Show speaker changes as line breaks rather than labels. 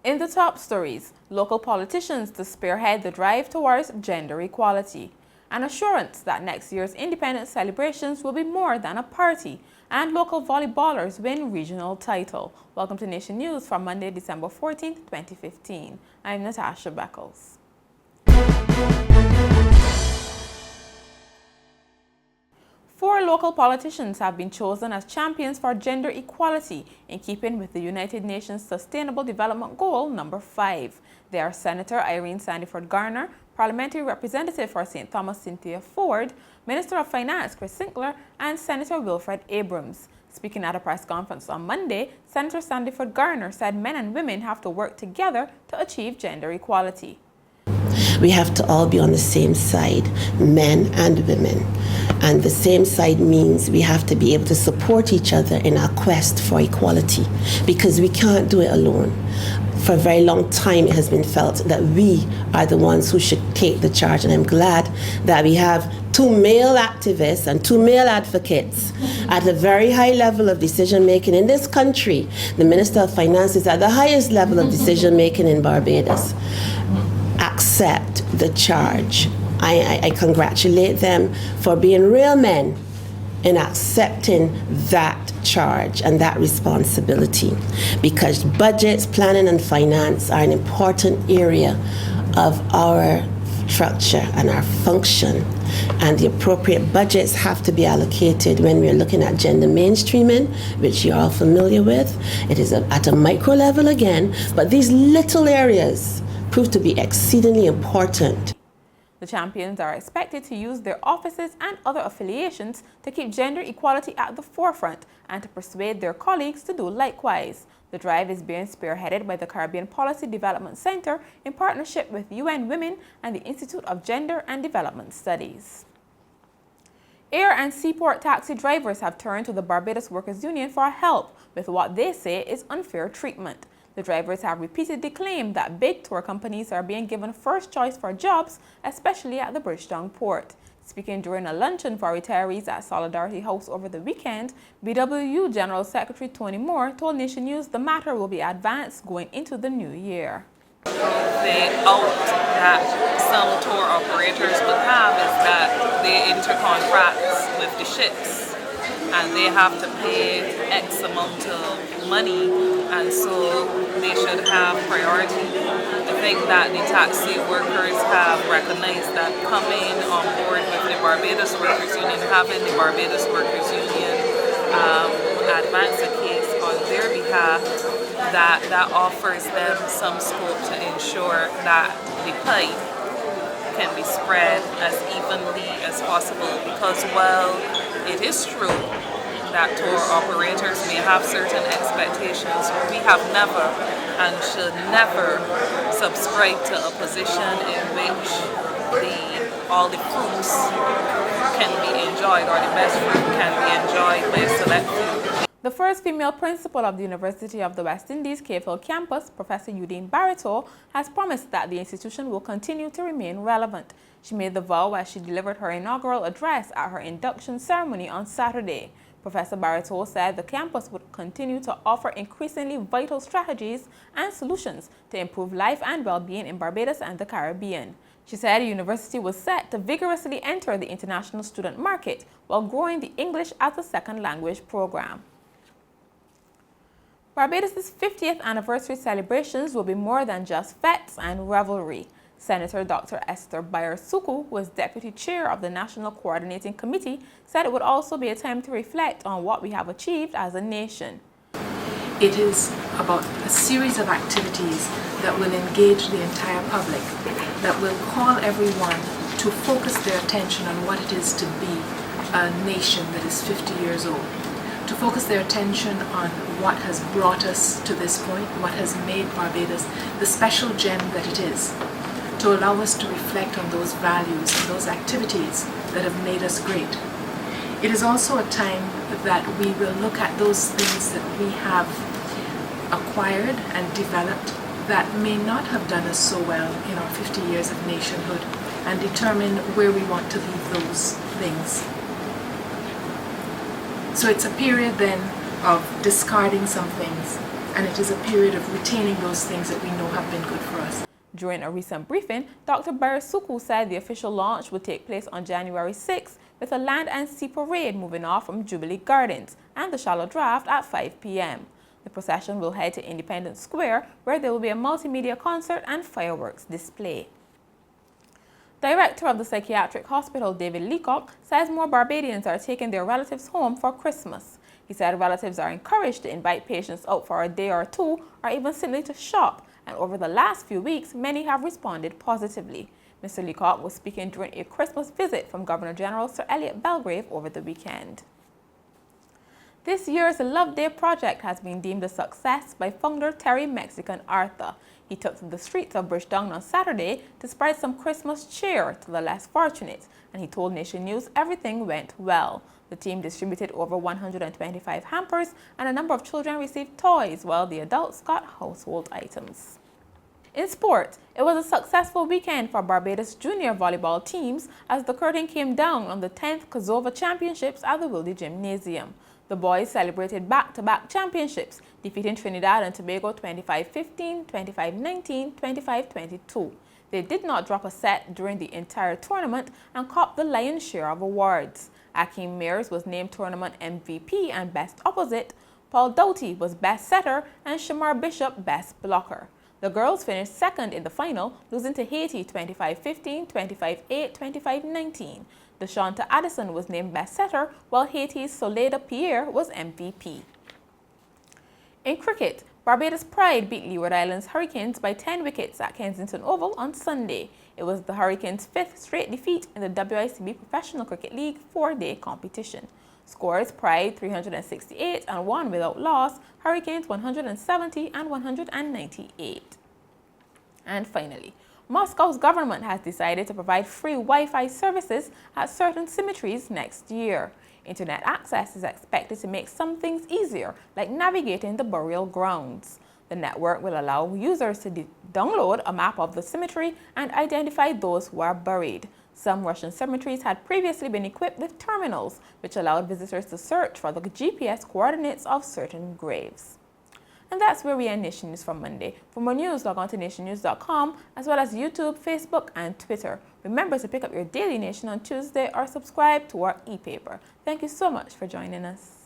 In the top stories, local politicians to spearhead the drive towards gender equality, an assurance that next year's independence celebrations will be more than a party, and local volleyballers win regional title. Welcome to Nation News for Monday, December 14th, 2015. I'm Natasha Beckles. Four local politicians have been chosen as champions for gender equality in keeping with the United Nations Sustainable Development Goal number 5. They are Senator Irene Sandiford Garner, Parliamentary Representative for St. Thomas Cynthia Ford, Minister of Finance Chris Sinclair, and Senator Wilfred Abrams. Speaking at a press conference on Monday, Senator Sandiford Garner said men and women have to work together to achieve gender equality.
We have to all be on the same side, men and women. And the same side means we have to be able to support each other in our quest for equality, because we can't do it alone. For a very long time, it has been felt that we are the ones who should take the charge. And I'm glad that we have two male activists and two male advocates at a very high level of decision making in this country. The Minister of Finance is at the highest level of decision making in Barbados. Accept the charge. I congratulate them for being real men in accepting that charge and that responsibility, because budgets, planning and finance are an important area of our structure and our function, and the appropriate budgets have to be allocated when we're looking at gender mainstreaming, which you're all familiar with. It is at a micro level again, but these little areas prove to be exceedingly important.
The champions are expected to use their offices and other affiliations to keep gender equality at the forefront and to persuade their colleagues to do likewise. The drive is being spearheaded by the Caribbean Policy Development Center in partnership with UN Women and the Institute of Gender and Development Studies. Air and seaport taxi drivers have turned to the Barbados Workers Union for help with what they say is unfair treatment. The drivers have repeatedly claimed that big tour companies are being given first choice for jobs, especially at the Bridgetown port. Speaking during a luncheon for retirees at Solidarity House over the weekend, BWU General Secretary Tony Moore told Nation News the matter will be advanced going into the new year.
The out that some tour operators would have is that they intercontracts with the ships, and they have to pay X amount of money, and so they should have priority. I think that the taxi workers have recognized that coming on board with the Barbados Workers Union, having the Barbados Workers Union advance a case on their behalf, that offers them some scope to ensure that the pie can be spread as evenly as possible, because while it is true that tour operators may have certain expectations, we have never and should never subscribe to a position in which all the fruits can be enjoyed, or the best fruit can be enjoyed by a select few.
The first female principal of the University of the West Indies Cave Hill campus, Professor Udine Barito, has promised that the institution will continue to remain relevant. She made the vow as she delivered her inaugural address at her induction ceremony on Saturday. Professor Barito said the campus would continue to offer increasingly vital strategies and solutions to improve life and well-being in Barbados and the Caribbean. She said the university was set to vigorously enter the international student market while growing the English as a second language program. Barbados' 50th anniversary celebrations will be more than just fetes and revelry. Senator Dr. Esther Bayer-Suku, who is Deputy Chair of the National Coordinating Committee, said it would also be a time to reflect on what we have achieved as a nation.
It is about a series of activities that will engage the entire public, that will call everyone to focus their attention on what it is to be a nation that is 50 years old, to focus their attention on what has brought us to this point, what has made Barbados the special gem that it is, to allow us to reflect on those values and those activities that have made us great. It is also a time that we will look at those things that we have acquired and developed that may not have done us so well in our 50 years of nationhood, and determine where we want to leave those things. So it's a period then of discarding some things and it is a period of retaining those things that we know have been good for us.
During a recent briefing, Dr. Barisuku said the official launch would take place on January 6th with a land and sea parade moving off from Jubilee Gardens and the shallow draft at 5 p.m. The procession will head to Independence Square, where there will be a multimedia concert and fireworks display. Director of the Psychiatric Hospital, David Leacock, says more Barbadians are taking their relatives home for Christmas. He said relatives are encouraged to invite patients out for a day or two, or even simply to shop, and over the last few weeks, many have responded positively. Mr. Leacock was speaking during a Christmas visit from Governor General Sir Elliot Belgrave over the weekend. This year's Love Day project has been deemed a success by founder Terry Mexican Arthur. He took to the streets of Bridgetown on Saturday to spread some Christmas cheer to the less fortunate, and he told Nation News everything went well. The team distributed over 125 hampers, and a number of children received toys, while the adults got household items. In sport, it was a successful weekend for Barbados junior volleyball teams as the curtain came down on the 10th Kosovo Championships at the Wilde Gymnasium. The boys celebrated back-to-back championships, defeating Trinidad and Tobago 25-15, 25-19, 25-22. They did not drop a set during the entire tournament and copped the lion's share of awards. Akeem Mears was named tournament MVP and best opposite, Paul Doughty was best setter, and Shamar Bishop best blocker. The girls finished second in the final, losing to Haiti 25-15, 25-8, 25-19. Deshonta Addison was named best setter, while Haiti's Soledad Pierre was MVP. In cricket, Barbados Pride beat Leeward Islands Hurricanes by 10 wickets at Kensington Oval on Sunday. It was the Hurricanes' fifth straight defeat in the WICB Professional Cricket League 4-day competition. Scores: Pride 368 and 1 without loss, Hurricanes 170 and 198. And finally, Moscow's government has decided to provide free Wi-Fi services at certain cemeteries next year. Internet access is expected to make some things easier, like navigating the burial grounds. The network will allow users to download a map of the cemetery and identify those who are buried. Some Russian cemeteries had previously been equipped with terminals, which allowed visitors to search for the GPS coordinates of certain graves. And that's where we end Nation News for Monday. For more news, log on to nationnews.com, as well as YouTube, Facebook, and Twitter. Remember to pick up your Daily Nation on Tuesday or subscribe to our e-paper. Thank you so much for joining us.